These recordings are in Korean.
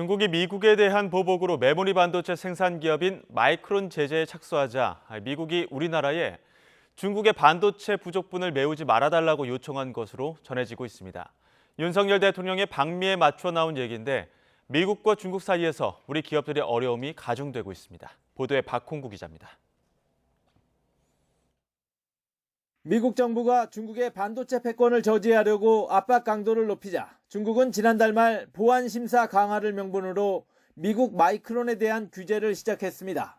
중국이 미국에 대한 보복으로 메모리 반도체 생산 기업인 마이크론 제재에 착수하자 미국이 우리나라에 중국의 반도체 부족분을 메우지 말아달라고 요청한 것으로 전해지고 있습니다. 윤석열 대통령의 방미에 맞춰 나온 얘기인데 미국과 중국 사이에서 우리 기업들의 어려움이 가중되고 있습니다. 보도에 박홍구 기자입니다. 미국 정부가 중국의 반도체 패권을 저지하려고 압박 강도를 높이자 중국은 지난달 말 보안 심사 강화를 명분으로 미국 마이크론에 대한 규제를 시작했습니다.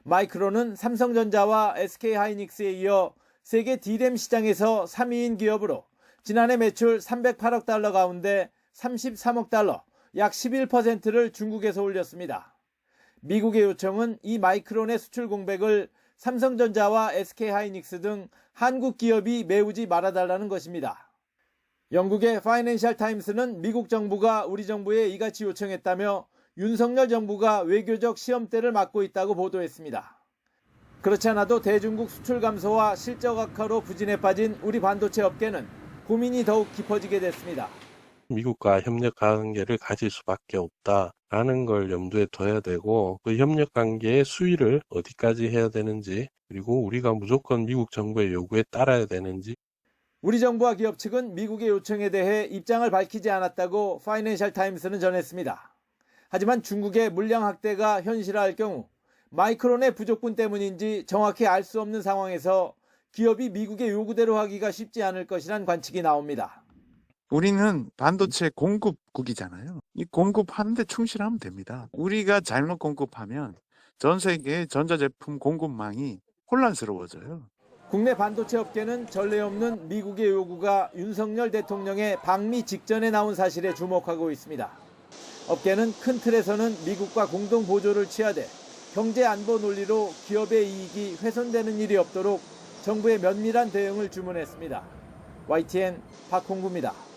마이크론은 삼성전자와 SK하이닉스에 이어 세계 D램 시장에서 3위인 기업으로 지난해 매출 308억 달러 가운데 33억 달러, 약 11%를 중국에서 올렸습니다. 미국의 요청은 이 마이크론의 수출 공백을 삼성전자와 SK하이닉스 등 한국 기업이 메우지 말아달라는 것입니다. 영국의 파이낸셜 타임스는 미국 정부가 우리 정부에 이같이 요청했다며 윤석열 정부가 외교적 시험대를 맞고 있다고 보도했습니다. 그렇지 않아도 대중국 수출 감소와 실적 악화로 부진에 빠진 우리 반도체 업계는 고민이 더욱 깊어지게 됐습니다. 미국과 협력 관계를 가질 수밖에 없다라는 걸 염두에 둬야 되고 그 협력 관계의 수위를 어디까지 해야 되는지 그리고 우리가 무조건 미국 정부의 요구에 따라야 되는지 우리 정부와 기업 측은 미국의 요청에 대해 입장을 밝히지 않았다고 파이낸셜 타임스는 전했습니다. 하지만 중국의 물량 확대가 현실화할 경우 마이크론의 부족분 때문인지 정확히 알 수 없는 상황에서 기업이 미국의 요구대로 하기가 쉽지 않을 것이란 관측이 나옵니다. 우리는 반도체 공급국이잖아요. 이 공급하는데 충실하면 됩니다. 우리가 잘못 공급하면 전 세계 전자제품 공급망이 혼란스러워져요. 국내 반도체 업계는 전례 없는 미국의 요구가 윤석열 대통령의 방미 직전에 나온 사실에 주목하고 있습니다. 업계는 큰 틀에서는 미국과 공동 보조를 취하되 경제 안보 논리로 기업의 이익이 훼손되는 일이 없도록 정부의 면밀한 대응을 주문했습니다. YTN 박홍구입니다.